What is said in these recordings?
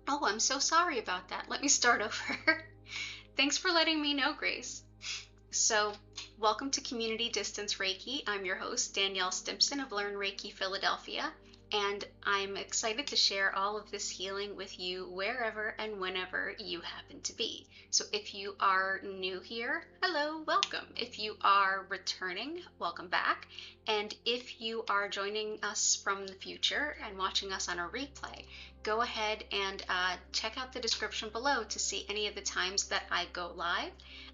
Oh, I'm so sorry about that. Let me start over. Thanks for letting me know, Grace. So, welcome to Community Distance Reiki. I'm your host, Danielle Stimpson of Learn Reiki Philadelphia, and I'm excited to share all of this healing with you wherever and whenever you happen to be. So, if you are new here, hello, welcome. If you are returning, welcome back. And if you are joining us from the future and watching us on a replay, go ahead and check out the description below to see any of the times that I go live.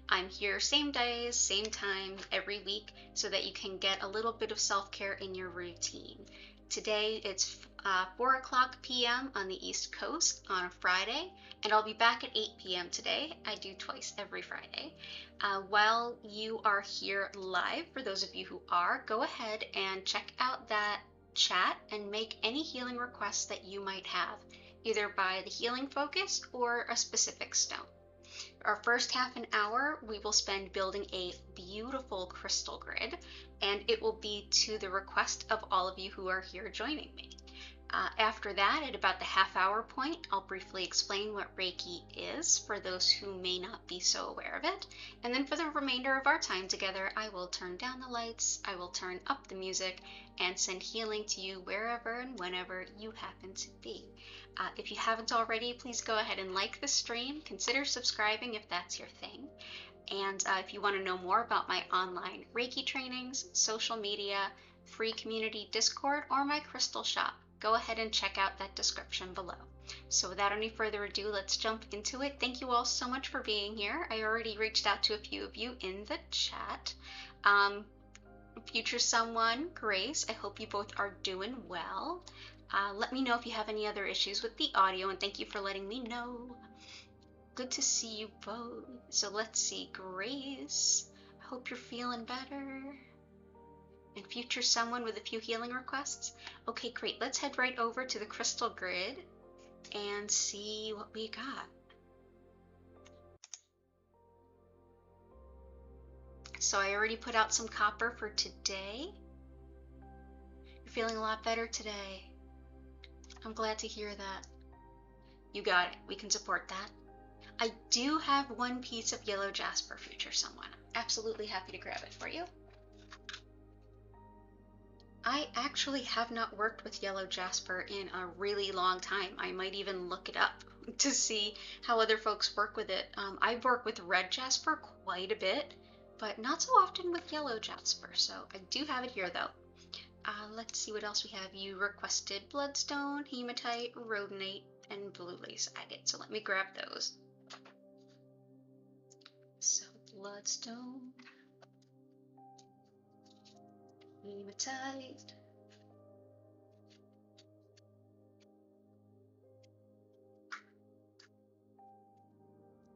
I'm here same days, same time, every week, so that you can get a little bit of self-care in your routine. Today it's 4 o'clock p.m. on the East Coast on a Friday, and I'll be back at 8 p.m. today. I do twice every Friday. While you are here live, for those of you who are, go ahead and check out that chat and make any healing requests that you might have, either by the healing focus or a specific stone. Our first half an hour, we will spend building a beautiful crystal grid, and it will be to the request of all of you who are here joining me. After that, at about the half-hour point, I'll briefly explain what Reiki is for those who may not be so aware of it. And then for the remainder of our time together, I will turn down the lights, I will turn up the music, and send healing to you wherever and whenever you happen to be. If you haven't already, please go ahead and like the stream. Consider subscribing if that's your thing. And if you want to know more about my online Reiki trainings, social media, free community Discord, or my crystal shop, go ahead and check out that description below. So without any further ado, let's jump into it. Thank you all so much for being here. I already reached out to a few of you in the chat. Future someone, Grace, I hope you both are doing well. Let me know if you have any other issues with the audio, and thank you for letting me know. Good to see you both. So let's see, Grace, I hope you're feeling better. And future someone with a few healing requests. Okay, great. Let's head right over to the crystal grid and see what we got. So I already put out some copper for today. You're feeling a lot better today. I'm glad to hear that. You got it. We can support that. I do have one piece of yellow jasper, future someone. Absolutely happy to grab it for you. I actually have not worked with yellow jasper in a really long time. I might even look it up to see how other folks work with it. I work with red jasper quite a bit, but not so often with yellow jasper. So I do have it here though. Let's see what else we have. You requested bloodstone, hematite, rhodonite, and blue lace agate. So let me grab those. So bloodstone, hematite,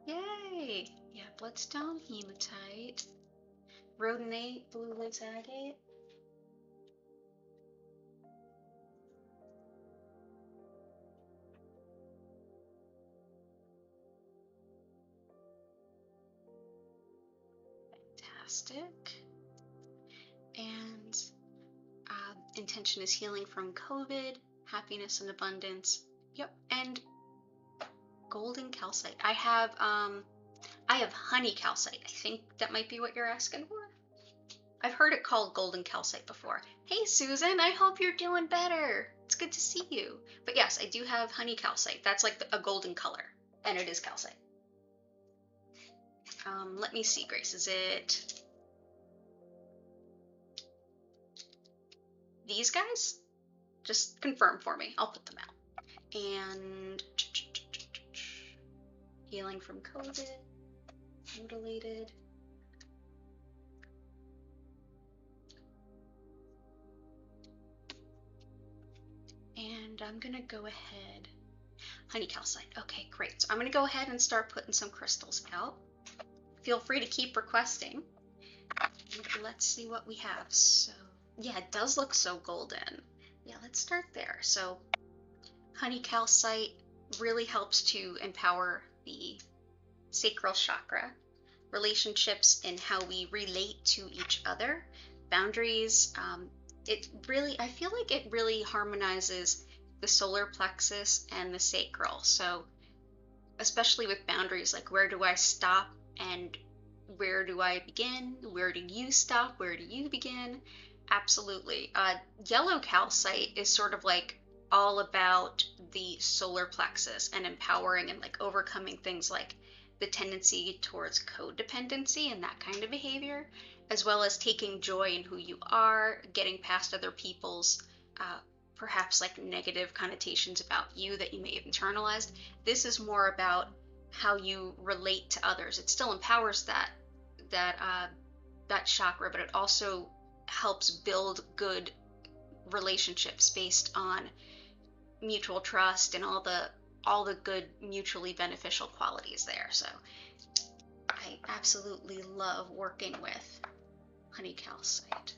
yay! Yeah, bloodstone, hematite, rhodonite, blue lace agate. Fantastic. And intention is healing from COVID, happiness and abundance. Yep, and golden calcite. I have honey calcite. I think that might be what you're asking for. I've heard it called golden calcite before. Hey Susan, I hope you're doing better. It's good to see you. But yes, I do have honey calcite. That's like a golden color, and it is calcite. Let me see, Grace. Is it these guys? Just confirm for me. I'll put them out. And healing from COVID, mutilated. And I'm gonna go ahead. Honey calcite. Okay, great. So I'm gonna go ahead and start putting some crystals out. Feel free to keep requesting. Let's see what we have. So yeah, it does look so golden. Yeah, let's start there. So honey calcite really helps to empower the sacral chakra, relationships and how we relate to each other, boundaries. I feel like it really harmonizes the solar plexus and the sacral. So especially with boundaries, like where do I stop and where do I begin? Where do you stop? Where do you begin? Absolutely. Yellow calcite is sort of like all about the solar plexus and empowering and like overcoming things like the tendency towards codependency and that kind of behavior, as well as taking joy in who you are, getting past other people's perhaps like negative connotations about you that you may have internalized. This is more about how you relate to others. It still empowers that chakra, but it also helps build good relationships based on mutual trust and all the good mutually beneficial qualities there. So I absolutely love working with honey calcite.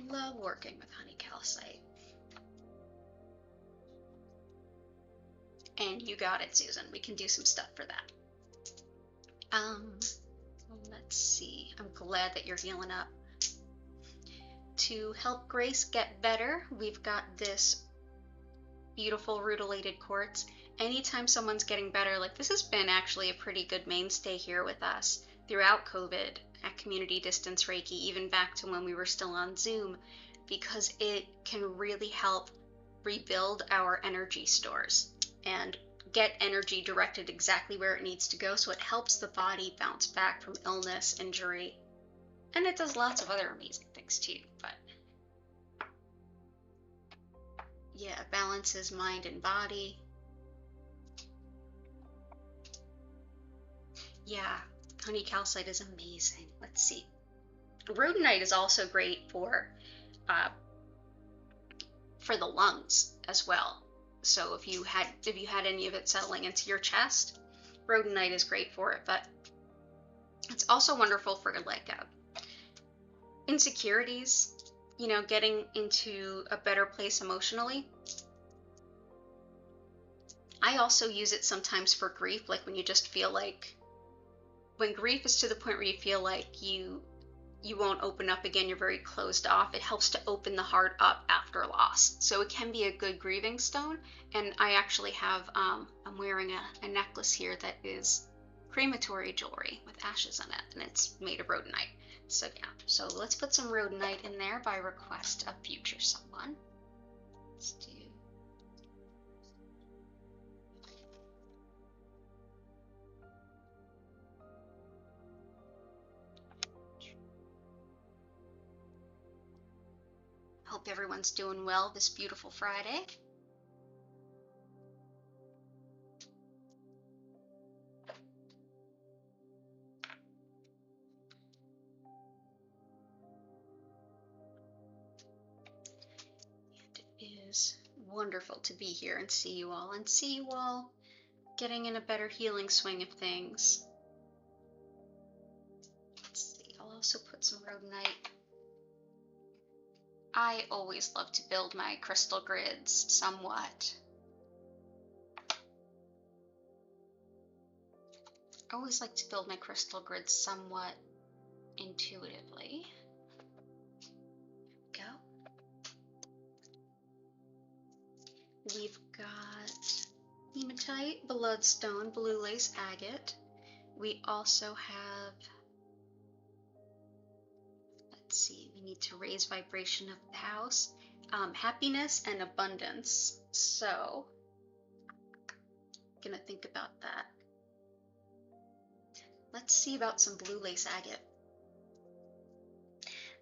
Love working with honey calcite. And you got it, Susan. We can do some stuff for that. Let's see. I'm glad that you're healing up. To help Grace get better, we've got this beautiful rutilated quartz. Anytime someone's getting better, like this has been actually a pretty good mainstay here with us throughout COVID at Community Distance Reiki, even back to when we were still on Zoom, because it can really help rebuild our energy stores and get energy directed exactly where it needs to go, so it helps the body bounce back from illness, injury, and it does lots of other amazing things too. But yeah, it balances mind and body. Yeah, honey calcite is amazing. Let's see. Rhodonite is also great for the lungs as well. So if you had any of it settling into your chest, rhodonite is great for it. But it's also wonderful for like insecurities, you know, getting into a better place emotionally. I also use it sometimes for grief, like when you just feel like, when grief is to the point where you feel like you won't open up again, you're very closed off. It helps to open the heart up after loss. So it can be a good grieving stone. And I actually have, I'm wearing a necklace here that is crematory jewelry with ashes in it, and it's made of rhodonite. So yeah, so let's put some rhodonite in there by request of future someone. Let's do. Hope everyone's doing well this beautiful Friday. It is wonderful to be here and see you all getting in a better healing swing of things. Let's see, I'll also put some rhodonite. I always love to build my crystal grids somewhat. I always like to build my crystal grids somewhat intuitively. Go. We've got hematite, bloodstone, blue lace agate. We also have, let's see, we need to raise vibration of the house, happiness and abundance. So, gonna think about that. Let's see about some blue lace agate.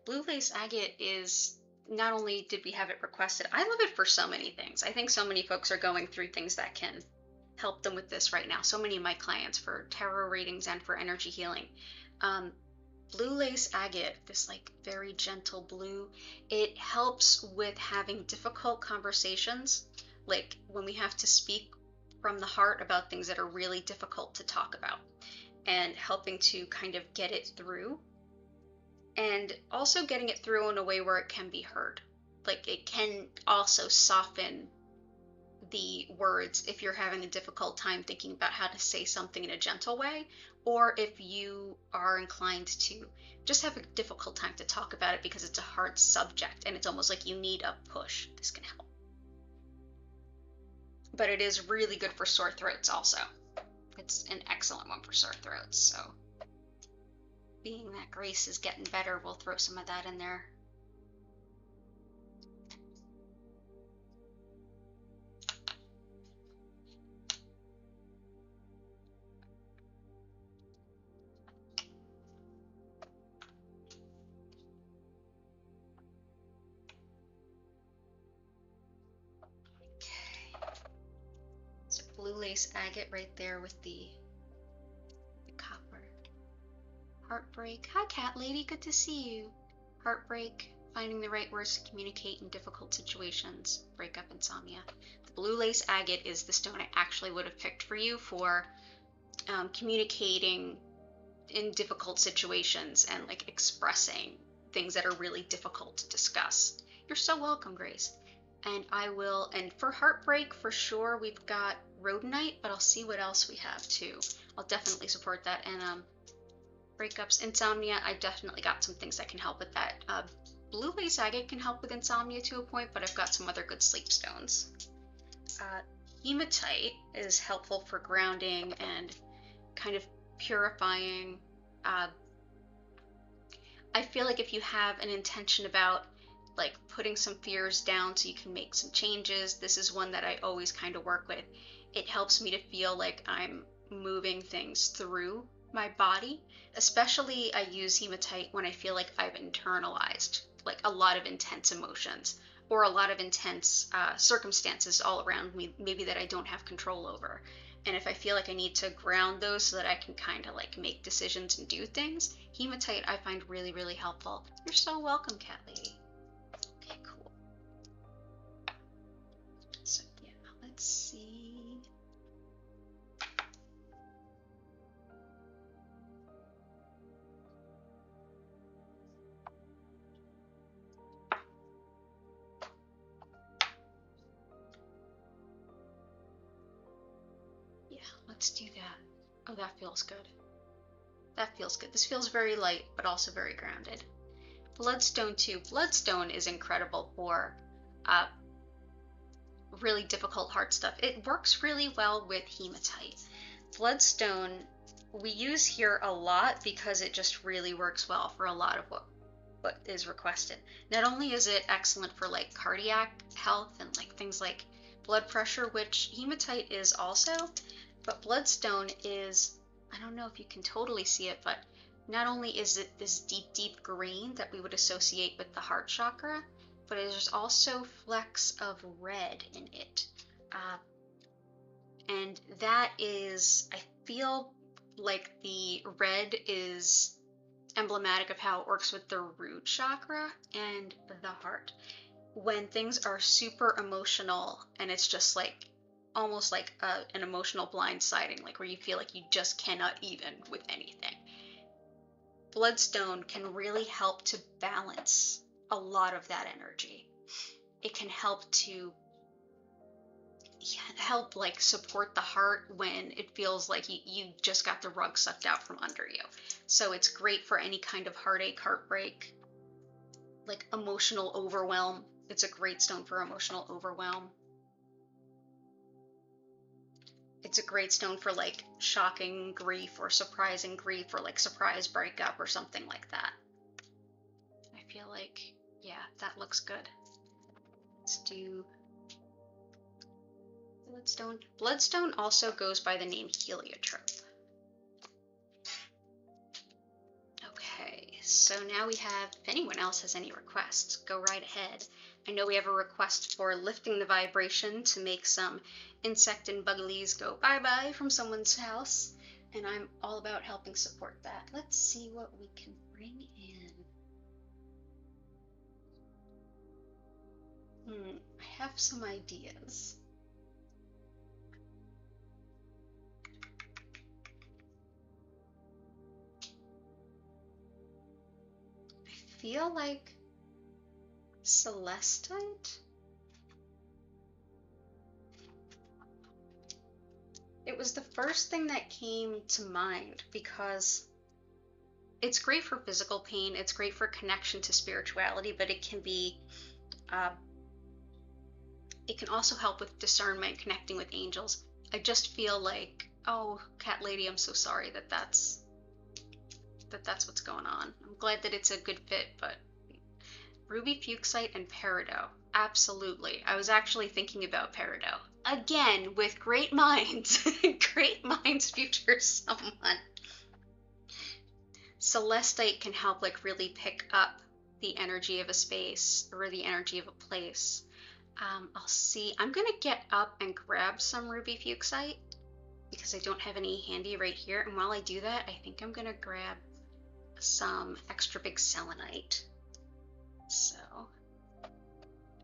Blue lace agate is, not only did we have it requested, I love it for so many things. I think so many folks are going through things that can help them with this right now. So many of my clients, for tarot readings and for energy healing. Blue lace agate, this like very gentle blue, it helps with having difficult conversations, like when we have to speak from the heart about things that are really difficult to talk about, and helping to kind of get it through, and also getting it through in a way where it can be heard. Like it can also soften the words if you're having a difficult time thinking about how to say something in a gentle way, or if you are inclined to just have a difficult time to talk about it because it's a hard subject and it's almost like you need a push, this can help. But it is really good for sore throats also. It's an excellent one for sore throats, so being that Grace is getting better, we'll throw some of that in there. So blue lace agate right there with the copper. Heartbreak. Hi, cat lady. Good to see you. Heartbreak. Finding the right words to communicate in difficult situations. Breakup, insomnia. The blue lace agate is the stone I actually would have picked for you for communicating in difficult situations and like expressing things that are really difficult to discuss. You're so welcome, Grace. And and for heartbreak, for sure, we've got rhodonite, but I'll see what else we have too. I'll definitely support that. And breakups, insomnia, I've definitely got some things that can help with that. Blue lace agate can help with insomnia to a point, but I've got some other good sleep stones. Hematite is helpful for grounding and kind of purifying. I feel like if you have an intention about like putting some fears down so you can make some changes, this is one that I always kind of work with. It helps me to feel like I'm moving things through my body. Especially I use hematite when I feel like I've internalized like a lot of intense emotions or a lot of intense circumstances all around me, maybe that I don't have control over. And if I feel like I need to ground those so that I can kind of like make decisions and do things, hematite I find really, really helpful. You're so welcome, cat lady. Okay, cool. So yeah, let's see. Yeah, let's do that. Oh, that feels good. That feels good. This feels very light, but also very grounded. Bloodstone too. Bloodstone is incredible for really difficult heart stuff. It works really well with hematite. Bloodstone we use here a lot because it just really works well for a lot of what is requested. Not only is it excellent for like cardiac health and like things like blood pressure, which hematite is also, but bloodstone is, I don't know if you can totally see it, but not only is it this deep, deep green that we would associate with the heart chakra, but there's also flecks of red in it. And that is, I feel like the red is emblematic of how it works with the root chakra and the heart. When things are super emotional and it's just like almost like an emotional blindsiding, like where you feel like you just cannot even with anything, bloodstone can really help to balance a lot of that energy. It can help to like support the heart when it feels like you just got the rug sucked out from under you. So it's great for any kind of heartache, heartbreak, like emotional overwhelm. It's a great stone for emotional overwhelm. It's a great stone for like shocking grief or surprising grief or like surprise breakup or something like that. I feel like, yeah, that looks good. Let's do bloodstone. Bloodstone also goes by the name heliotrope. Okay, so now we have, if anyone else has any requests, go right ahead. I know we have a request for lifting the vibration to make some insect and bug leaves go bye-bye from someone's house, and I'm all about helping support that. Let's see what we can bring in. I have some ideas. I feel like celestite. It was the first thing that came to mind because it's great for physical pain, it's great for connection to spirituality, but it can be, it can also help with discernment, connecting with angels. I just feel like, oh, cat lady, I'm so sorry that's what's going on. I'm glad that it's a good fit, but ruby fuchsite and peridot, absolutely. I was actually thinking about peridot. Again, with great minds, great minds, future someone. Celestite can help like really pick up the energy of a space or the energy of a place. I'll see. I'm gonna get up and grab some ruby fuchsite because I don't have any handy right here. And while I do that, I think I'm gonna grab some extra big selenite. So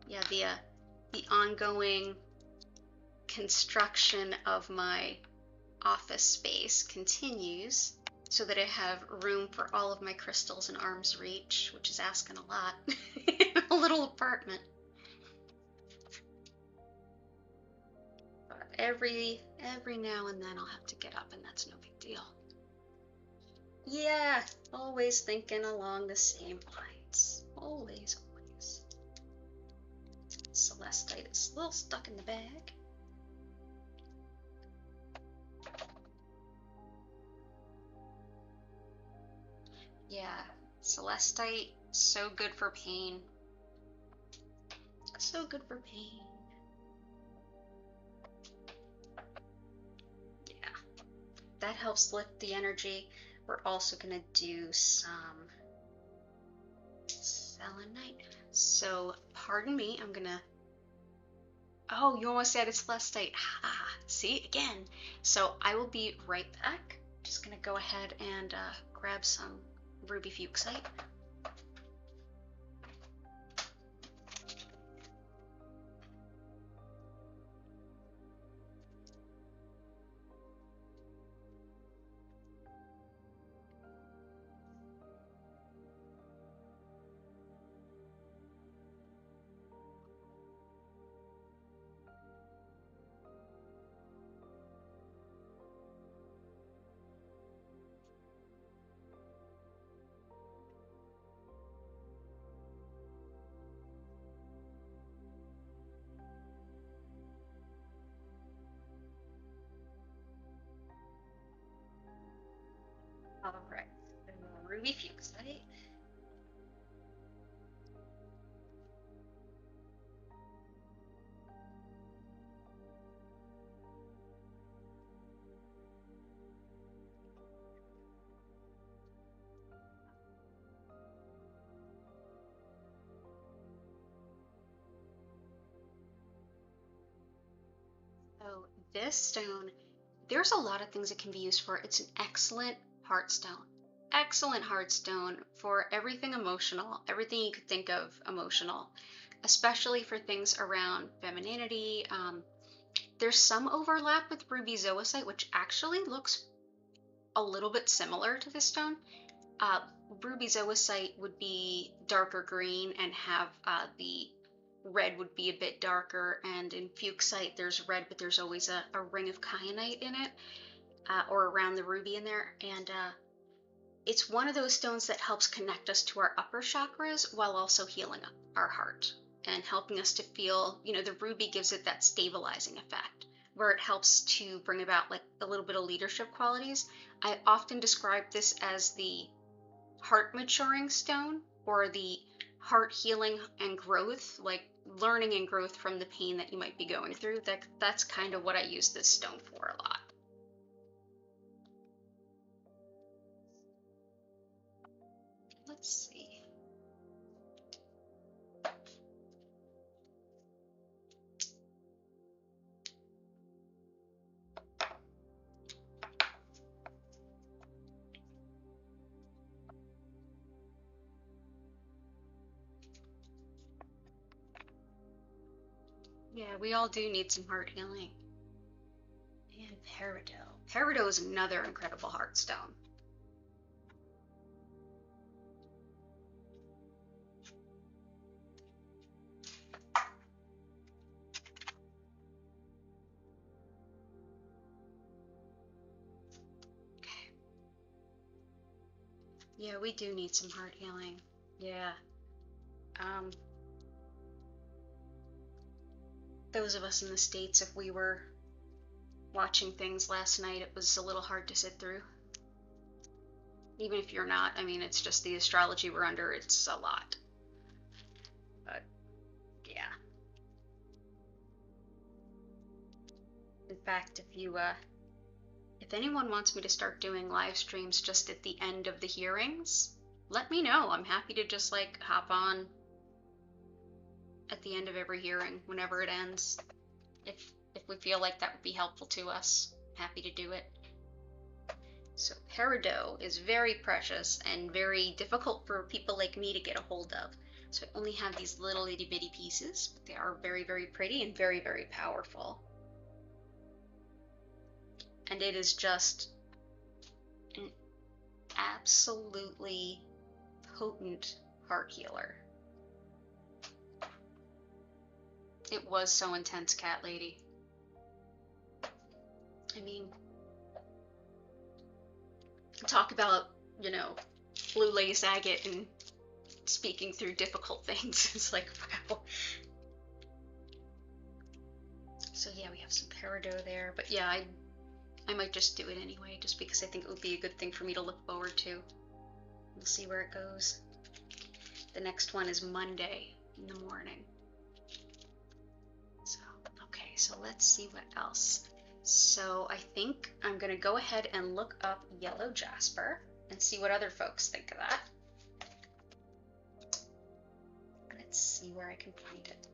yeah, the ongoing construction of my office space continues so that I have room for all of my crystals in arm's reach, which is asking a lot in a little apartment. But every now and then I'll have to get up, and that's no big deal. Yeah, always thinking along the same lines. Always. Celestite is a little stuck in the bag. Yeah, celestite, so good for pain. So good for pain. Yeah, that helps lift the energy. We're also gonna do some selenite. So, pardon me, I'm gonna, oh, you almost said it's celestite. Ah, see, again. So I will be right back. Just gonna go ahead and grab some ruby fuchsite. All right, ruby fuchsite. So this stone, there's a lot of things it can be used for. It's an excellent heart stone. Excellent heart stone for everything emotional, everything you could think of emotional, especially for things around femininity. There's some overlap with ruby zoisite, which actually looks a little bit similar to this stone. Ruby zoisite would be darker green and have the red would be a bit darker, and in fuchsite there's red, but there's always a ring of kyanite in it, or around the ruby in there, and it's one of those stones that helps connect us to our upper chakras while also healing our heart and helping us to feel, you know, the ruby gives it that stabilizing effect where it helps to bring about like a little bit of leadership qualities. I often describe this as the heart maturing stone, or the heart healing and growth, like learning and growth from the pain that you might be going through. That's kind of what I use this stone for a lot. Let's see. Yeah, we all do need some heart healing. And peridot. Peridot is another incredible heart stone. Yeah, we do need some heart healing. Yeah. Those of us in the States, if we were watching things last night, it was a little hard to sit through. Even if you're not, I mean, it's just the astrology we're under, it's a lot. But, yeah. In fact, if anyone wants me to start doing live streams just at the end of the hearings, let me know. I'm happy to just like hop on at the end of every hearing whenever it ends. If we feel like that would be helpful to us, happy to do it. So peridot is very precious and very difficult for people like me to get a hold of. So I only have these little itty bitty pieces, but they are very, very pretty and very, very powerful. And it is just an absolutely potent heart healer. It was so intense, cat lady. I mean, talk about, you know, blue lace agate and speaking through difficult things. It's like, wow. So yeah, we have some peridot there, but yeah, I might just do it anyway, just because I think it would be a good thing for me to look forward to. We'll see where it goes. The next one is Monday in the morning. So, okay, so let's see what else. So I think I'm gonna go ahead and look up yellow jasper and see what other folks think of that. Let's see where I can find it.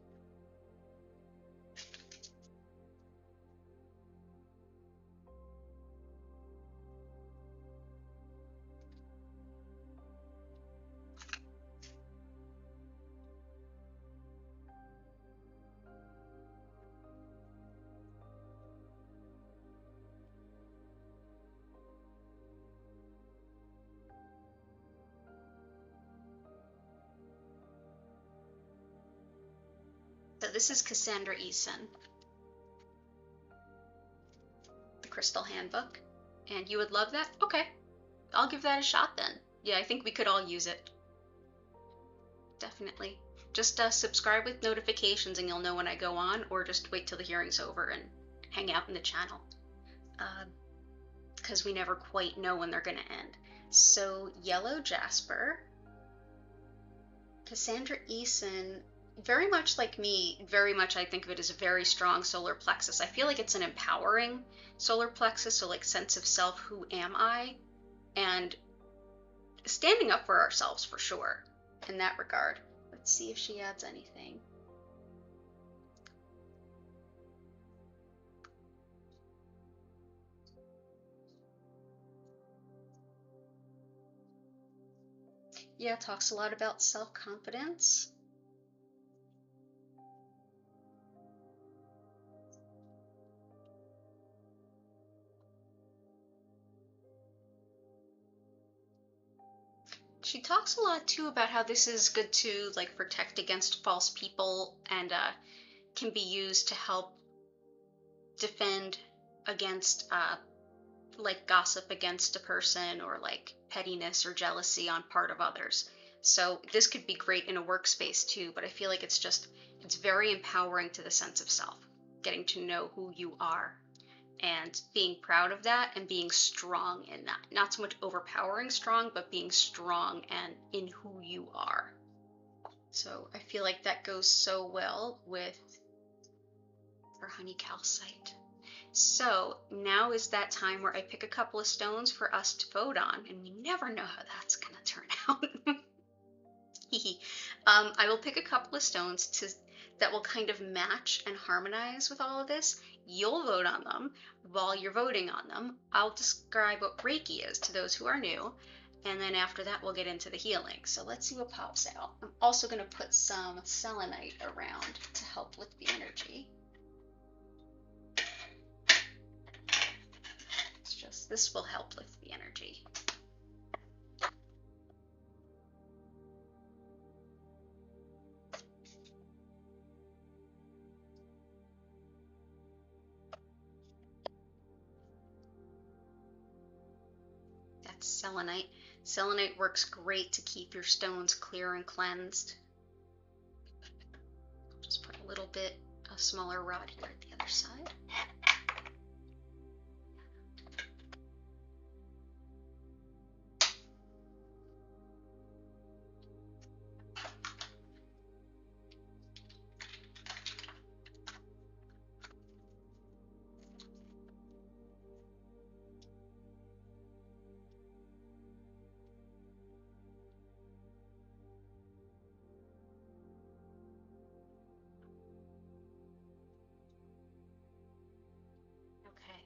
So this is Cassandra Eason, the Crystal Handbook, and you would love that? Okay, I'll give that a shot then. Yeah, I think we could all use it. Definitely. Just subscribe with notifications and you'll know when I go on, or just wait till the hearing's over and hang out in the channel. Because we never quite know when they're going to end. So, yellow jasper. Cassandra Eason, very much like me, very much I think of it as a very strong solar plexus. I feel like it's an empowering solar plexus, so like sense of self, who am I? And standing up for ourselves for sure in that regard. Let's see if she adds anything. Yeah, talks a lot about self-confidence. She talks a lot too about how this is good to like protect against false people and can be used to help defend against like gossip against a person or like pettiness or jealousy on part of others. So this could be great in a workspace too, but I feel like it's very empowering to the sense of self, getting to know who you are and being proud of that and being strong in that. Not so much overpowering strong, but being strong and in who you are. So I feel like that goes so well with our honey calcite. So now is that time where I pick a couple of stones for us to vote on, and we never know how that's gonna turn out. I will pick a couple of stones that will kind of match and harmonize with all of this. You'll vote on them. While you're voting on them, I'll describe what Reiki is to those who are new, and then after that we'll get into the healing. So let's see what pops out. I'm also going to put some selenite around to help with the energy. This will help lift the energy. That's selenite. Selenite works great to keep your stones clear and cleansed. Just put a little bit, a smaller rod here at the other side. Okay,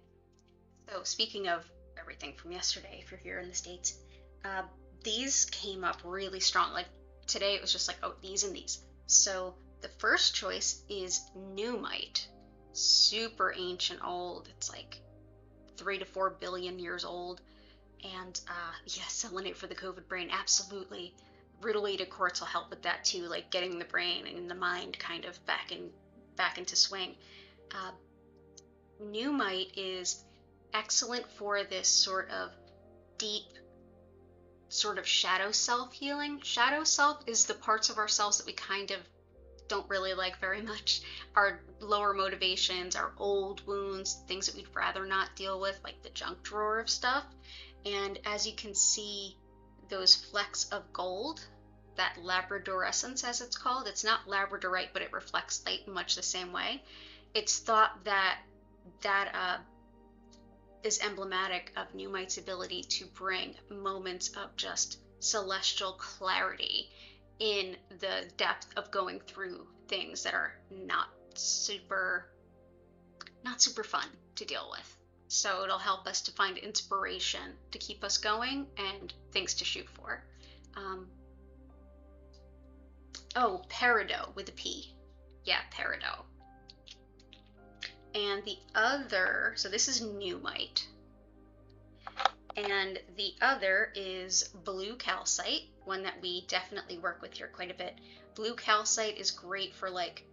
so speaking of everything from yesterday, if you're here in the States, uh, these came up really strong. Like today it was just like, oh, these and these. So the first choice is nuummite. Super ancient old. It's like 3 to 4 billion years old. And yeah, selenite for the COVID brain, absolutely. Rutilated quartz will help with that too, like getting the brain and the mind kind of back into swing. Uh, nuummite is excellent for this sort of deep, sort of shadow self healing. Shadow self is the parts of ourselves that we kind of don't really like very much. Our lower motivations, our old wounds, things that we'd rather not deal with, like the junk drawer of stuff. And as you can see, those flecks of gold, that labradorescence as it's called, it's not labradorite, but it reflects light in much the same way. It's thought that is emblematic of nuummite's ability to bring moments of just celestial clarity in the depth of going through things that are not super fun to deal with. So it'll help us to find inspiration to keep us going and things to shoot for. Oh, peridot with a P. Yeah, peridot. And the other, so this is nuummite. And the other is blue calcite, one that we definitely work with here quite a bit. Blue calcite is great for like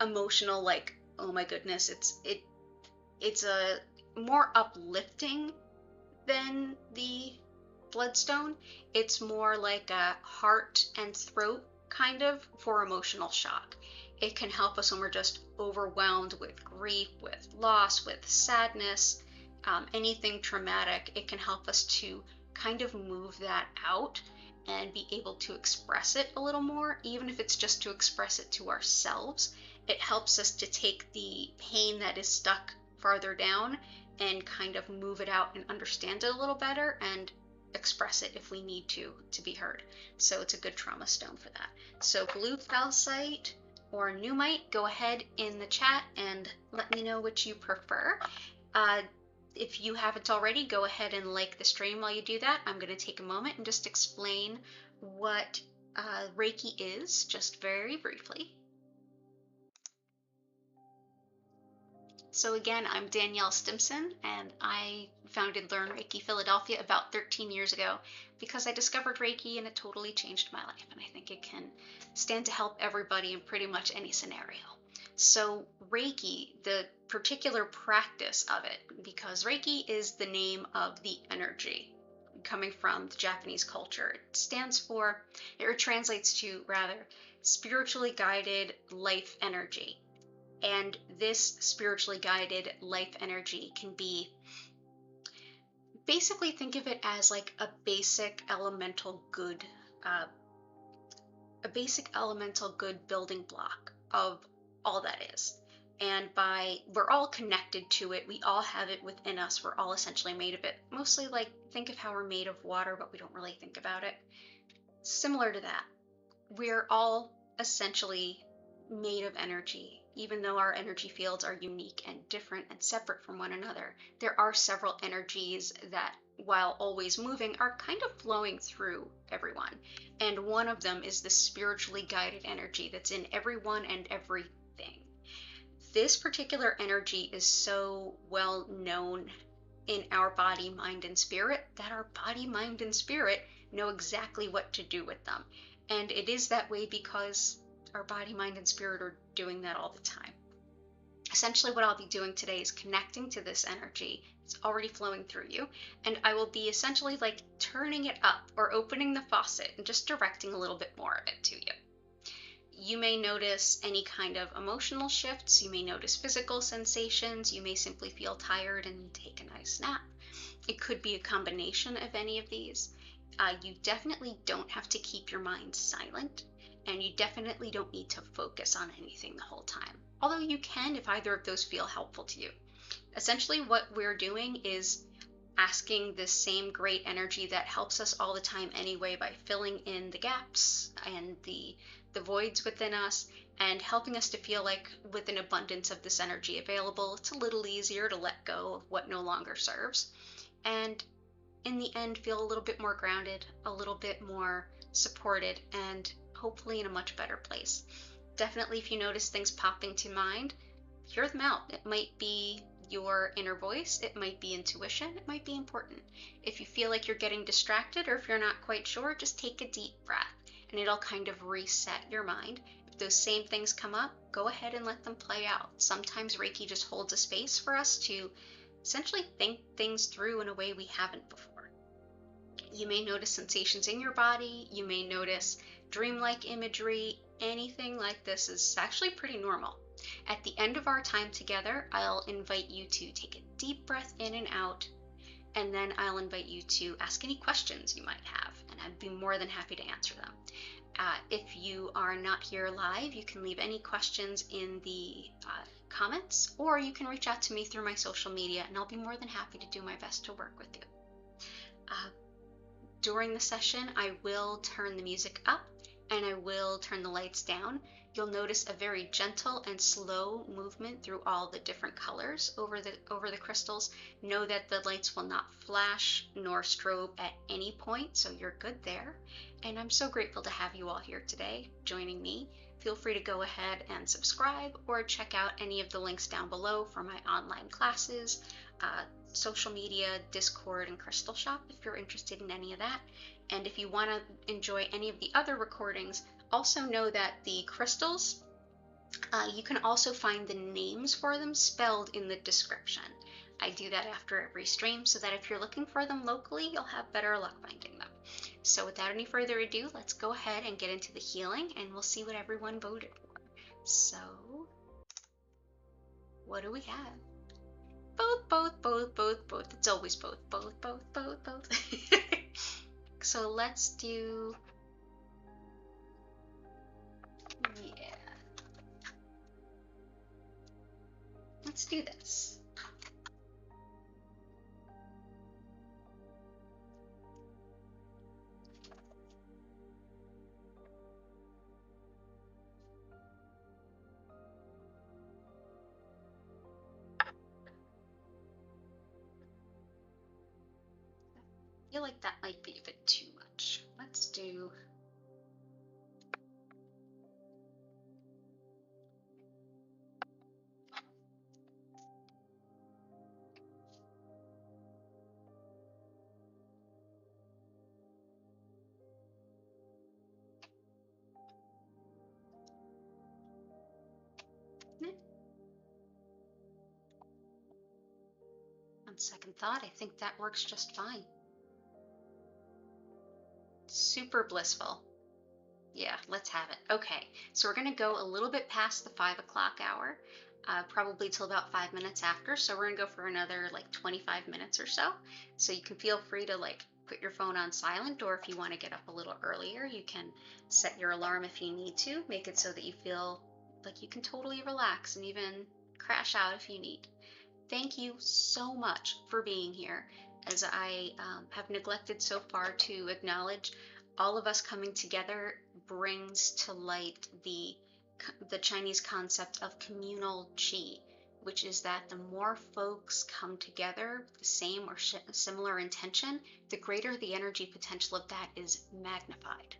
emotional, like, oh my goodness, it's a more uplifting than the bloodstone. It's more like a heart and throat kind of for emotional shock. It can help us when we're just overwhelmed with grief, with loss, with sadness, anything traumatic. It can help us to kind of move that out and be able to express it a little more, even if it's just to express it to ourselves. It helps us to take the pain that is stuck farther down and kind of move it out and understand it a little better and express it if we need to be heard. So it's a good trauma stone for that. So blue calcite or nuummite, go ahead in the chat and let me know which you prefer. If you haven't already, go ahead and like the stream while you do that. I'm going to take a moment and just explain what Reiki is, just very briefly. So again, I'm Danielle Stimpson, and I founded Learn Reiki Philadelphia about 13 years ago because I discovered Reiki and it totally changed my life, and I think it can stand to help everybody in pretty much any scenario. So Reiki, the particular practice of it, because Reiki is the name of the energy coming from the Japanese culture. It stands for, or translates to rather, spiritually guided life energy. And this spiritually guided life energy can be, basically think of it as like a basic elemental good building block of all that is. And we're all connected to it. We all have it within us. We're all essentially made of it. Mostly like, think of how we're made of water, but we don't really think about it. Similar to that, we're all essentially made of energy. Even though our energy fields are unique and different and separate from one another, there are several energies that, while always moving, are kind of flowing through everyone. And one of them is the spiritually guided energy that's in everyone and everything. This particular energy is so well known in our body, mind, and spirit that our body, mind, and spirit know exactly what to do with them. And it is that way because our body, mind, and spirit are doing that all the time. Essentially what I'll be doing today is connecting to this energy. It's already flowing through you, and I will be essentially like turning it up or opening the faucet and just directing a little bit more of it to you. You may notice any kind of emotional shifts, you may notice physical sensations, you may simply feel tired and take a nice nap. It could be a combination of any of these. You definitely don't have to keep your mind silent, and you definitely don't need to focus on anything the whole time, although you can if either of those feel helpful to you. Essentially what we're doing is asking this same great energy that helps us all the time anyway by filling in the gaps and the voids within us and helping us to feel like with an abundance of this energy available, it's a little easier to let go of what no longer serves. And in the end, feel a little bit more grounded, a little bit more supported, and hopefully in a much better place. Definitely, if you notice things popping to mind, hear them out. It might be your inner voice, it might be intuition, it might be important. If you feel like you're getting distracted or if you're not quite sure, just take a deep breath and it'll kind of reset your mind. If those same things come up, go ahead and let them play out. Sometimes Reiki just holds a space for us to essentially think things through in a way we haven't before. You may notice sensations in your body, you may notice dreamlike imagery. Anything like this is actually pretty normal. At the end of our time together, I'll invite you to take a deep breath in and out, and then I'll invite you to ask any questions you might have, and I'd be more than happy to answer them. If you are not here live, you can leave any questions in the comments, or you can reach out to me through my social media, and I'll be more than happy to do my best to work with you. During the session, I will turn the music up and I will turn the lights down. You'll notice a very gentle and slow movement through all the different colors over the crystals. Know that the lights will not flash nor strobe at any point, so you're good there. And I'm so grateful to have you all here today joining me. Feel free to go ahead and subscribe or check out any of the links down below for my online classes, social media, Discord, and Crystal Shop if you're interested in any of that. And if you want to enjoy any of the other recordings, also know that the crystals, you can also find the names for them spelled in the description. I do that after every stream so that if you're looking for them locally, you'll have better luck finding them. So without any further ado, let's go ahead and get into the healing and we'll see what everyone voted for. So, what do we have? Both. It's always both. So let's do, yeah. Let's do this. I feel like that might be a bit too much. Let's do, on second thought, I think that works just fine. Super blissful. Yeah, let's have it. Okay, so we're gonna go a little bit past the 5 o'clock hour, probably till about 5 minutes after. So we're gonna go for another like 25 minutes or so. So you can feel free to like put your phone on silent, or if you want to get up a little earlier, you can set your alarm if you need to. Make it so that you feel like you can totally relax and even crash out if you need. Thank you so much for being here. As I have neglected so far to acknowledge, all of us coming together brings to light the Chinese concept of communal qi, which is that the more folks come together with the same or similar intention, the greater the energy potential of that is magnified.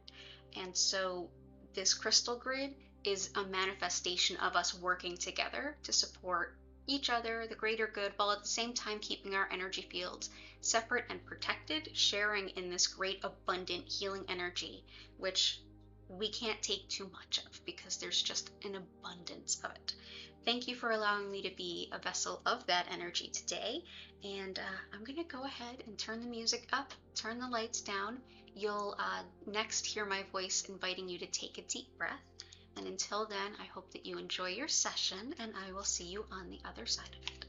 And so this crystal grid is a manifestation of us working together to support each other, the greater good, while at the same time keeping our energy fields separate and protected, sharing in this great abundant healing energy, which we can't take too much of because there's just an abundance of it. Thank you for allowing me to be a vessel of that energy today. And I'm going to go ahead and turn the music up, turn the lights down. You'll next hear my voice inviting you to take a deep breath. And until then, I hope that you enjoy your session, and I will see you on the other side of it.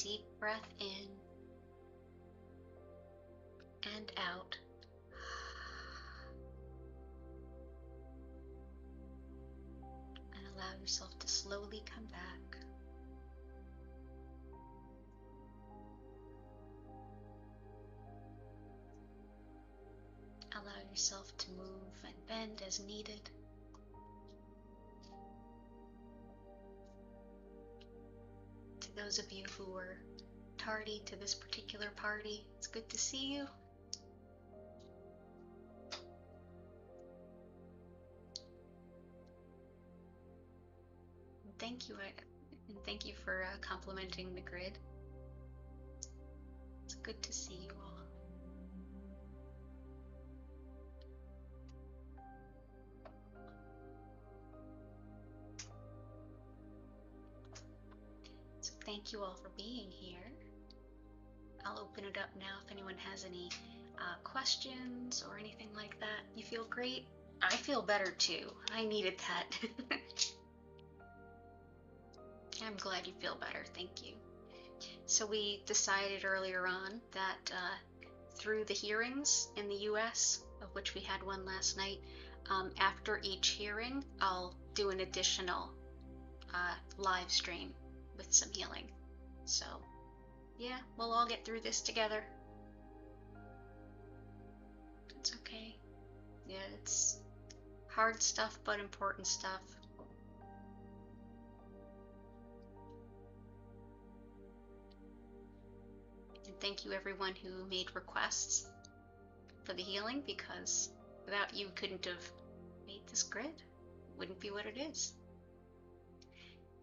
deep breath in and out. And allow yourself to slowly come back. Allow yourself to move and bend as needed. To those of you who were tardy to this particular party, it's good to see you. Thank you, and thank you for complimenting the grid. It's good to see you all. So thank you all for being here. I'll open it up now if anyone has any questions or anything like that. You feel great? I feel better too. I needed that. I'm glad you feel better, thank you. So we decided earlier on that through the hearings in the US, of which we had one last night, after each hearing, I'll do an additional live stream with some healing. So yeah, we'll all get through this together. It's okay. Yeah, it's hard stuff, but important stuff. And thank you everyone who made requests for the healing, because without you, couldn't have made this grid. It wouldn't be what it is.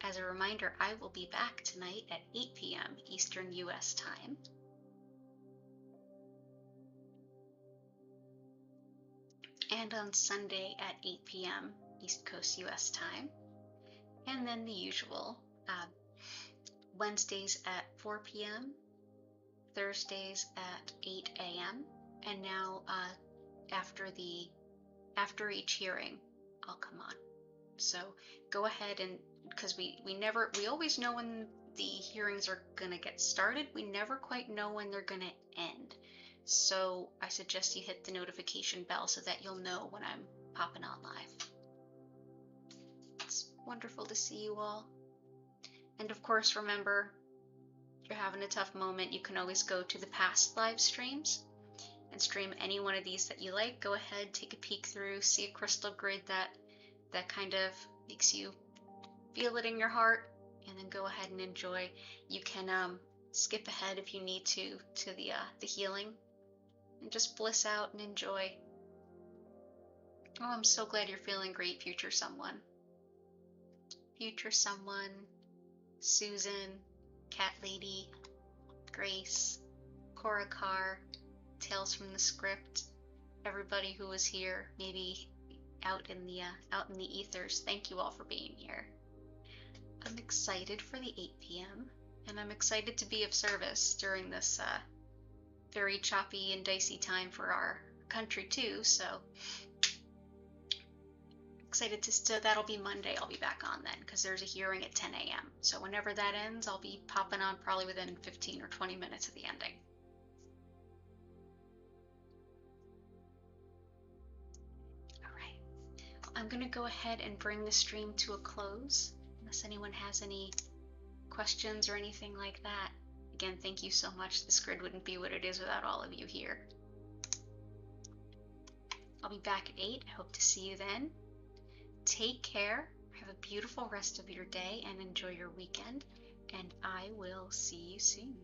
As a reminder, I will be back tonight at 8 p.m. Eastern US time. And on Sunday at 8 p.m. East Coast US time. And then the usual Wednesdays at 4 p.m., Thursdays at 8 a.m. And now after each hearing, I'll come on. So go ahead, and because we always know when the hearings are gonna get started, we never quite know when they're gonna end. So I suggest you hit the notification bell so that you'll know when I'm popping on live. It's wonderful to see you all. And of course, remember, if you're having a tough moment, you can always go to the past live streams and stream any one of these that you like. Go ahead, take a peek through, see a crystal grid that kind of makes you feel it in your heart, and then go ahead and enjoy. You can skip ahead if you need to the healing, and just bliss out and enjoy. Oh, I'm so glad you're feeling great, future someone. Future someone, Susan, Cat Lady, Grace, Cora Carr, Tales from the Script, everybody who was here, maybe out in the ethers. Thank you all for being here. I'm excited for the 8 p.m. and I'm excited to be of service during this very choppy and dicey time for our country too. So excited to that'll be Monday. I'll be back on then, because there's a hearing at 10 a.m. So whenever that ends, I'll be popping on probably within 15 or 20 minutes of the ending. I'm going to go ahead and bring the stream to a close, unless anyone has any questions or anything like that. Again, thank you so much. This grid wouldn't be what it is without all of you here. I'll be back at 8. I hope to see you then. Take care. Have a beautiful rest of your day and enjoy your weekend. And I will see you soon.